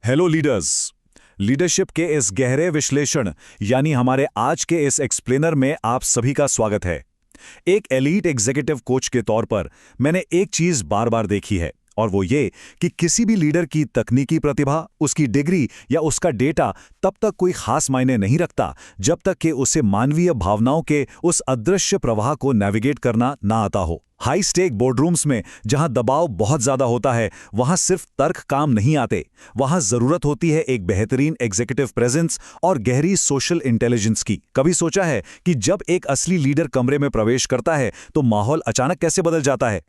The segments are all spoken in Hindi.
Hello leaders. लीडरशिप के इस गहरे विश्लेषण यानी हमारे आज के इस एक्सप्लेनर में आप सभी का स्वागत है। एक एलीट एग्जीक्यूटिव कोच के तौर पर मैंने एक चीज बार बार देखी है, और वो ये कि किसी भी लीडर की तकनीकी प्रतिभा, उसकी डिग्री या उसका डेटा तब तक कोई खास मायने नहीं रखता जब तक कि उसे मानवीय भावनाओं के उस अदृश्य प्रवाह को नेविगेट करना ना आता हो। हाई स्टेक बोर्डरूम्स में जहां दबाव बहुत ज्यादा होता है, वहां सिर्फ तर्क काम नहीं आते। वहां जरूरत होती है एक बेहतरीन एग्जीक्यूटिव प्रेजेंस और गहरी सोशल इंटेलिजेंस की। कभी सोचा है कि जब एक असली लीडर कमरे में प्रवेश करता है तो माहौल अचानक कैसे बदल जाता है?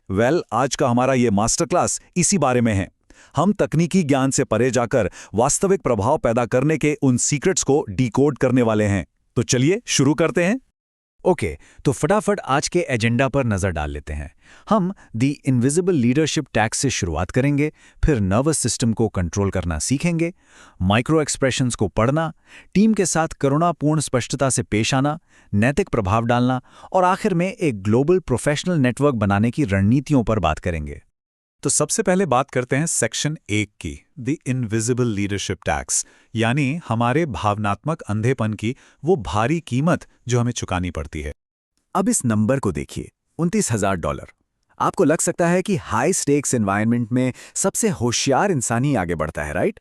आज का हमारा ये मास्टर क्लास इसी बारे में है। हम तकनीकी ज्ञान से परे जाकर वास्तविक प्रभाव पैदा करने के उन सीक्रेट्स को डिकोड करने वाले हैं। तो चलिए शुरू करते हैं। ओके, तो फटाफट आज के एजेंडा पर नजर डाल लेते हैं। हम दी इनविजिबल लीडरशिप टैक्स से शुरुआत करेंगे, फिर नर्वस सिस्टम को कंट्रोल करना सीखेंगे, माइक्रो एक्सप्रेशंस को पढ़ना, टीम के साथ करुणापूर्ण स्पष्टता से पेश आना, नैतिक प्रभाव डालना और आखिर में एक ग्लोबल प्रोफेशनल नेटवर्क बनाने की रणनीतियों पर बात करेंगे। तो सबसे पहले बात करते हैं सेक्शन 1 की, द इनविजिबल लीडरशिप टैक्स, यानी हमारे भावनात्मक अंधेपन की वो भारी कीमत जो हमें चुकानी पड़ती है। अब इस नंबर को देखिए, $29,000। आपको लग सकता है कि हाई स्टेक्स एनवायरनमेंट में सबसे होशियार इंसान ही आगे बढ़ता है, राइट?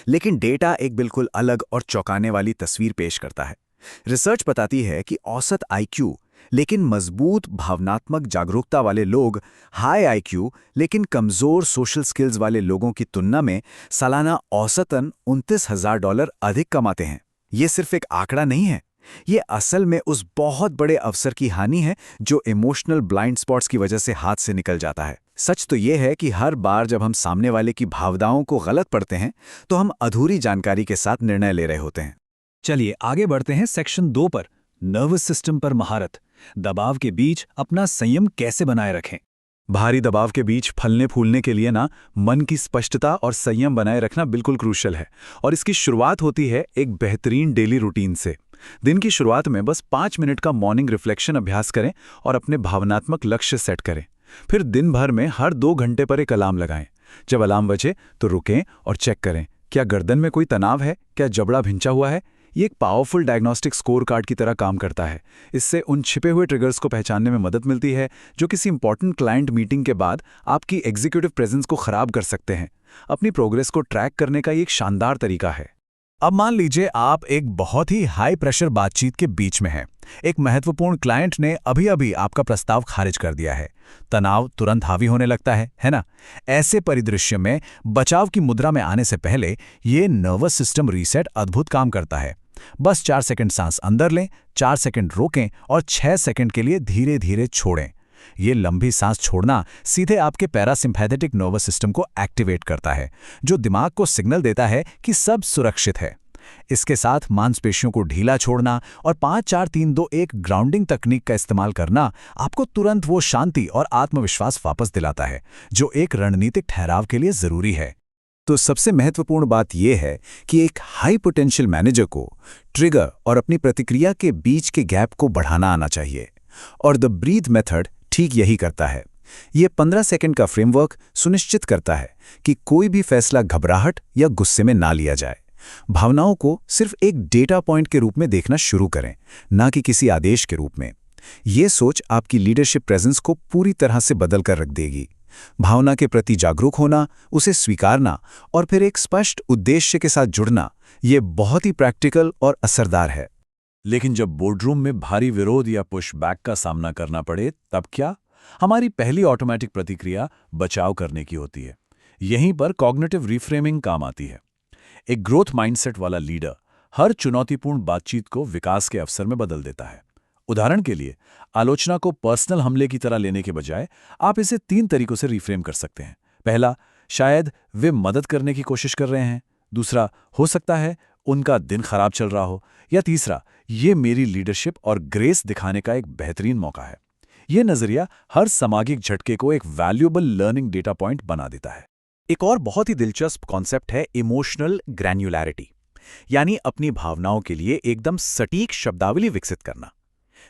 लेकिन डेटा एक बिल्कुल अलग और चौंकाने वाली तस्वीर पेश करता है। रिसर्च बताती है कि औसत आईक्यू लेकिन मजबूत भावनात्मक जागरूकता वाले लोग हाई आईक्यू लेकिन कमजोर सोशल स्किल्स वाले लोगों की तुलना में सालाना औसतन $29,000 अधिक कमाते हैं। ये सिर्फ एक आंकड़ा नहीं है, ये असल में उस बहुत बड़े अवसर की हानि है जो इमोशनल ब्लाइंड स्पॉट्स की वजह से हाथ से निकल जाता है। सच तो ये है कि हर बार जब हम सामने वाले की भावनाओं को गलत पढ़ते हैं तो हम अधूरी जानकारी के साथ निर्णय ले रहे होते हैं। चलिए आगे बढ़ते हैं सेक्शन 2 पर, नर्वस सिस्टम पर महारत। दबाव के बीच अपना संयम कैसे बनाए रखें? भारी दबाव के बीच फलने फूलने के लिए मन की स्पष्टता और संयम बनाए रखना बिल्कुल क्रूशियल है। और इसकी शुरुआत होती है एक बेहतरीन डेली रूटीन से। दिन की शुरुआत में बस 5 मिनट का मॉर्निंग रिफ्लेक्शन अभ्यास करें और अपने भावनात्मक लक्ष्य सेट करें। फिर दिन भर में हर 2 घंटे पर एक अलार्म लगाएं। जब अलार्म बजे तो रुकें और चेक करें, क्या गर्दन में कोई तनाव है, क्या जबड़ा भिंचा हुआ है। ये एक पावरफुल डायग्नोस्टिक स्कोर कार्ड की तरह काम करता है। इससे उन छिपे हुए ट्रिगर्स को पहचानने में मदद मिलती है जो किसी इंपॉर्टेंट क्लाइंट मीटिंग के बाद आपकी एग्जीक्यूटिव प्रेजेंस को खराब कर सकते हैं। अपनी प्रोग्रेस को ट्रैक करने का ये एक शानदार तरीका है। अब मान लीजिए आप एक बहुत ही हाई प्रेशर बातचीत के बीच में हैं। एक महत्वपूर्ण क्लाइंट ने अभी आपका प्रस्ताव खारिज कर दिया है। तनाव तुरंत हावी होने लगता है ना? ऐसे परिदृश्य में बचाव की मुद्रा में आने से पहले ये नर्वस सिस्टम रीसेट अद्भुत काम करता है। बस 4 सेकंड सांस अंदर लें, 4 सेकंड रोकें और 6 सेकंड के लिए धीरे धीरे छोड़ें। ये लंबी सांस छोड़ना सीधे आपके पैरासिम्पैथेटिक नर्वस सिस्टम को एक्टिवेट करता है, जो दिमाग को सिग्नल देता है कि सब सुरक्षित है। इसके साथ मांसपेशियों को ढीला छोड़ना और 5-4-3-2-1 ग्राउंडिंग तकनीक का इस्तेमाल करना आपको तुरंत वो शांति और आत्मविश्वास वापस दिलाता है जो एक रणनीतिक ठहराव के लिए जरूरी है। तो सबसे महत्वपूर्ण बात यह है कि एक हाई पोटेंशियल मैनेजर को ट्रिगर और अपनी प्रतिक्रिया के बीच के गैप को बढ़ाना आना चाहिए, और द ब्रीथ मेथड ठीक यही करता है। ये 15 सेकंड का फ्रेमवर्क सुनिश्चित करता है कि कोई भी फैसला घबराहट या गुस्से में ना लिया जाए। भावनाओं को सिर्फ एक डेटा पॉइंट के रूप में देखना शुरू करें, ना कि किसी आदेश के रूप में। ये सोच आपकी लीडरशिप प्रेजेंस को पूरी तरह से बदल कर रख देगी। भावना के प्रति जागरूक होना, उसे स्वीकारना और फिर एक स्पष्ट उद्देश्य के साथ जुड़ना, ये बहुत ही प्रैक्टिकल और असरदार है। लेकिन जब बोर्डरूम में भारी विरोध या पुशबैक का सामना करना पड़े तब क्या? हमारी पहली ऑटोमेटिक प्रतिक्रिया बचाव करने की होती है। यहीं पर कॉग्निटिव रिफ्रेमिंग काम आती है। एक ग्रोथ माइंडसेट वाला लीडर हर चुनौतीपूर्ण बातचीत को विकास के अवसर में बदल देता है। उदाहरण के लिए, आलोचना को पर्सनल हमले की तरह लेने के बजाय आप इसे 3 तरीकों से रिफ्रेम कर सकते हैं। पहला, शायद वे मदद करने की कोशिश कर रहे हैं। दूसरा, हो सकता है उनका दिन खराब चल रहा हो। या तीसरा, ये मेरी लीडरशिप और ग्रेस दिखाने का एक बेहतरीन मौका है। यह नजरिया हर सामाजिक झटके को एक वैल्यूएबल लर्निंग डेटा पॉइंट बना देता है। एक और बहुत ही दिलचस्प कॉन्सेप्ट है इमोशनल ग्रैन्युलैरिटी, यानी अपनी भावनाओं के लिए एकदम सटीक शब्दावली विकसित करना।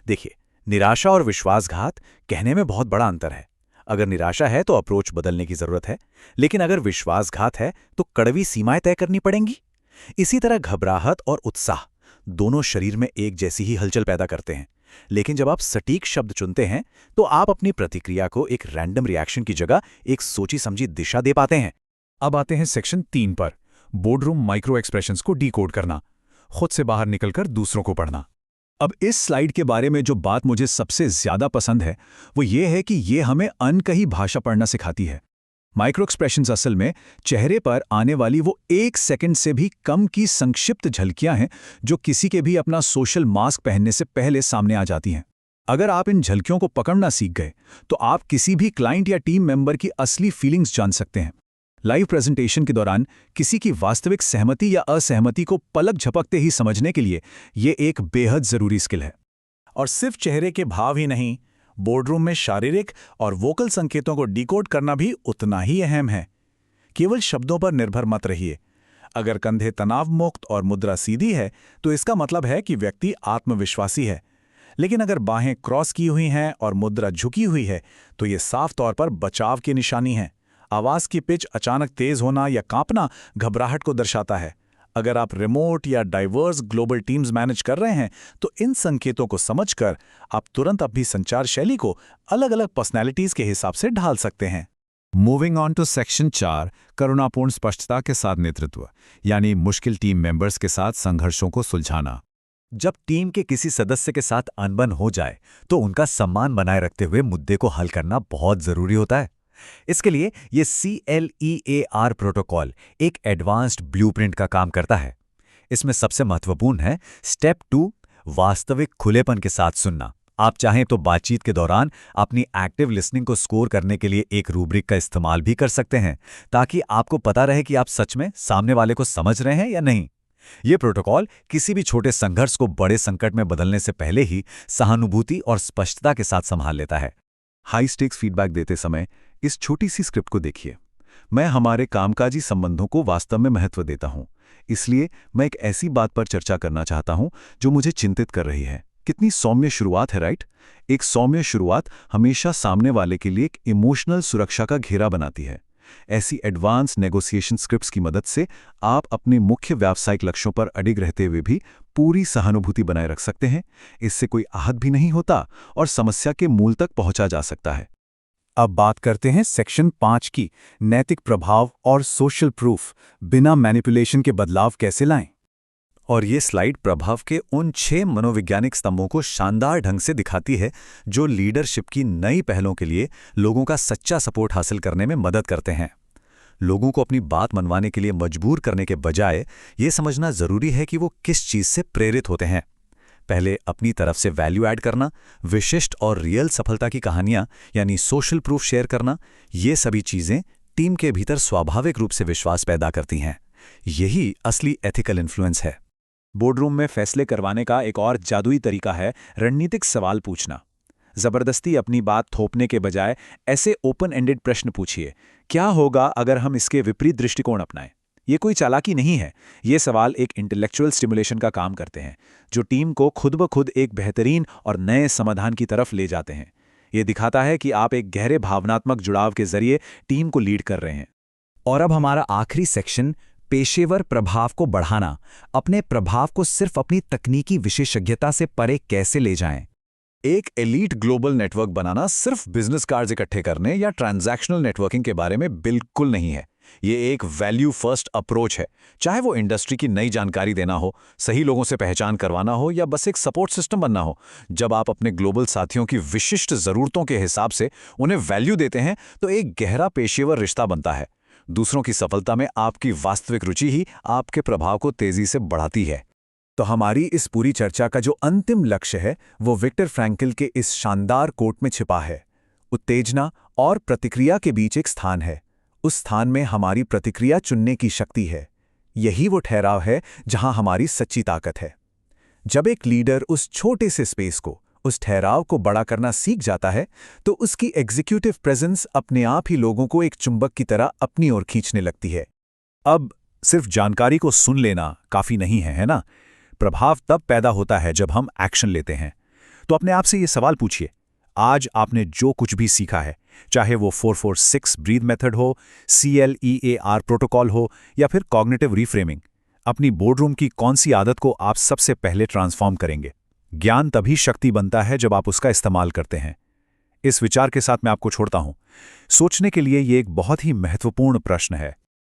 देखिए, निराशा और विश्वासघात कहने में बहुत बड़ा अंतर है। अगर निराशा है तो अप्रोच बदलने की जरूरत है, लेकिन अगर विश्वासघात है तो कड़वी सीमाएं तय करनी पड़ेंगी। इसी तरह घबराहट और उत्साह दोनों शरीर में एक जैसी ही हलचल पैदा करते हैं, लेकिन जब आप सटीक शब्द चुनते हैं तो आप अपनी प्रतिक्रिया को एक रैंडम रिएक्शन की जगह एक सोची समझी दिशा दे पाते हैं। अब आते हैं सेक्शन 3 पर, बोर्डरूम माइक्रो एक्सप्रेशंस को डीकोड करना, खुद से बाहर निकलकर दूसरों को पढ़ना। अब इस स्लाइड के बारे में जो बात मुझे सबसे ज्यादा पसंद है वो ये है कि ये हमें अनकही भाषा पढ़ना सिखाती है। माइक्रो एक्सप्रेशंस असल में चेहरे पर आने वाली वो 1 सेकंड से भी कम की संक्षिप्त झलकियां हैं जो किसी के भी अपना सोशल मास्क पहनने से पहले सामने आ जाती हैं। अगर आप इन झलकियों को पकड़ना सीख गए तो आप किसी भी क्लाइंट या टीम मेंबर की असली फीलिंग्स जान सकते हैं। लाइव प्रेजेंटेशन के दौरान किसी की वास्तविक सहमति या असहमति को पलक झपकते ही समझने के लिए ये एक बेहद जरूरी स्किल है। और सिर्फ चेहरे के भाव ही नहीं, बोर्डरूम में शारीरिक और वोकल संकेतों को डिकोड करना भी उतना ही अहम है। केवल शब्दों पर निर्भर मत रहिए। अगर कंधे तनाव मुक्त और मुद्रा सीधी है तो इसका मतलब है कि व्यक्ति आत्मविश्वासी है, लेकिन अगर बाहें क्रॉस की हुई हैं और मुद्रा झुकी हुई है तो ये साफ तौर पर बचाव की निशानी है। आवाज की पिच अचानक तेज होना या कांपना घबराहट को दर्शाता है। अगर आप रिमोट या डाइवर्स ग्लोबल टीम्स मैनेज कर रहे हैं तो इन संकेतों को समझकर आप तुरंत अपनी संचार शैली को अलग-अलग पर्सनैलिटीज के हिसाब से ढाल सकते हैं। मूविंग ऑन टू सेक्शन 4, करुणापूर्ण स्पष्टता के साथ नेतृत्व, यानी मुश्किल टीम मेंबर्स के साथ संघर्षों को सुलझाना। जब टीम के किसी सदस्य के साथ अनबन हो जाए तो उनका सम्मान बनाए रखते हुए मुद्दे को हल करना बहुत जरूरी होता है। इसके लिए ये CLEAR प्रोटोकॉल एक एडवांस्ड ब्लूप्रिंट का काम करता है। इसमें सबसे महत्वपूर्ण है स्टेप 2, वास्तविक खुलेपन के साथ सुनना। आप चाहें तो बातचीत के दौरान अपनी एक्टिव लिसनिंग को स्कोर करने के लिए एक रूब्रिक का इस्तेमाल भी कर सकते हैं, ताकि आपको पता रहे कि आप सच में सामने वाले को समझ रहे हैं या नहीं। ये प्रोटोकॉल किसी भी छोटे संघर्ष को बड़े संकट में बदलने से पहले ही सहानुभूति और स्पष्टता के साथ संभाल लेता है। हाई स्टेक्स फीडबैक देते समय इस छोटी सी स्क्रिप्ट को देखिए। मैं हमारे कामकाजी संबंधों को वास्तव में महत्व देता हूं, इसलिए मैं एक ऐसी बात पर चर्चा करना चाहता हूं जो मुझे चिंतित कर रही है। कितनी सौम्य शुरुआत है, राइट? एक सौम्य शुरुआत हमेशा सामने वाले के लिए एक इमोशनल सुरक्षा का घेरा बनाती है। ऐसी एडवांस नेगोशिएशन स्क्रिप्ट्स की मदद से आप अपने मुख्य व्यावसायिक लक्ष्यों पर अडिग रहते हुए भी पूरी सहानुभूति बनाए रख सकते हैं। इससे कोई आहत भी नहीं होता और समस्या के मूल तक पहुंचा जा सकता है। अब बात करते हैं सेक्शन 5 की, नैतिक प्रभाव और सोशल प्रूफ, बिना मैनिपुलेशन के बदलाव कैसे लाएं। और ये स्लाइड प्रभाव के उन 6 मनोवैज्ञानिक स्तंभों को शानदार ढंग से दिखाती है जो लीडरशिप की नई पहलों के लिए लोगों का सच्चा सपोर्ट हासिल करने में मदद करते हैं। लोगों को अपनी बात मनवाने के लिए मजबूर करने के बजाय ये समझना जरूरी है कि वो किस चीज से प्रेरित होते हैं। पहले अपनी तरफ से वैल्यू ऐड करना, विशिष्ट और रियल सफलता की कहानियां यानी सोशल प्रूफ शेयर करना, ये सभी चीजें टीम के भीतर स्वाभाविक रूप से विश्वास पैदा करती हैं। यही असली एथिकल इन्फ्लुएंस है। बोर्डरूम में फैसले करवाने का एक और जादुई तरीका है रणनीतिक सवाल पूछना। जबरदस्ती अपनी बात थोपने के बजाय ऐसे ओपन एंडेड प्रश्न पूछिए, क्या होगा अगर हम इसके विपरीत दृष्टिकोण अपनाएं? ये कोई चालाकी नहीं है, ये सवाल एक इंटेलेक्चुअल स्टिमुलेशन का काम करते हैं जो टीम को खुद ब खुद एक बेहतरीन और नए समाधान की तरफ ले जाते हैं। ये दिखाता है कि आप एक गहरे भावनात्मक जुड़ाव के जरिए टीम को लीड कर रहे हैं। और अब हमारा आखिरी सेक्शन, पेशेवर प्रभाव को बढ़ाना, अपने प्रभाव को सिर्फ अपनी तकनीकी विशेषज्ञता से परे कैसे ले जाएं। एक एलीट ग्लोबल नेटवर्क बनाना सिर्फ बिजनेस कार्ड्स इकट्ठे करने या ट्रांजैक्शनल नेटवर्किंग के बारे में बिल्कुल नहीं है। ये एक वैल्यू फर्स्ट अप्रोच है। चाहे वो इंडस्ट्री की नई जानकारी देना हो, सही लोगों से पहचान करवाना हो या बस एक सपोर्ट सिस्टम बनना हो, जब आप अपने ग्लोबल साथियों की विशिष्ट जरूरतों के हिसाब से उन्हें वैल्यू देते हैं तो एक गहरा पेशेवर रिश्ता बनता है। दूसरों की सफलता में आपकी वास्तविक रुचि ही आपके प्रभाव को तेजी से बढ़ाती है। तो हमारी इस पूरी चर्चा का जो अंतिम लक्ष्य है वो विक्टर फ्रैंकल के इस शानदार कोट में छिपा है। उत्तेजना और प्रतिक्रिया के बीच एक स्थान है। उस स्थान में हमारी प्रतिक्रिया चुनने की शक्ति है। यही वो ठहराव है जहां हमारी सच्ची ताकत है। जब एक लीडर उस छोटे से स्पेस को, उस ठहराव को बड़ा करना सीख जाता है तो उसकी एग्जीक्यूटिव प्रेजेंस अपने आप ही लोगों को एक चुंबक की तरह अपनी ओर खींचने लगती है। अब सिर्फ जानकारी को सुन लेना काफी नहीं है ना? प्रभाव तब पैदा होता है जब हम एक्शन लेते हैं। तो अपने आप से ये सवाल पूछिए, आज आपने जो कुछ भी सीखा है, चाहे वो 446 ब्रीथ मेथड हो, CLEAR प्रोटोकॉल हो या फिर कॉग्निटिव रीफ्रेमिंग, अपनी बोर्डरूम की कौन सी आदत को आप सबसे पहले ट्रांसफॉर्म करेंगे? ज्ञान तभी शक्ति बनता है जब आप उसका इस्तेमाल करते हैं। इस विचार के साथ मैं आपको छोड़ता हूं। सोचने के लिए ये एक बहुत ही महत्वपूर्ण प्रश्न है।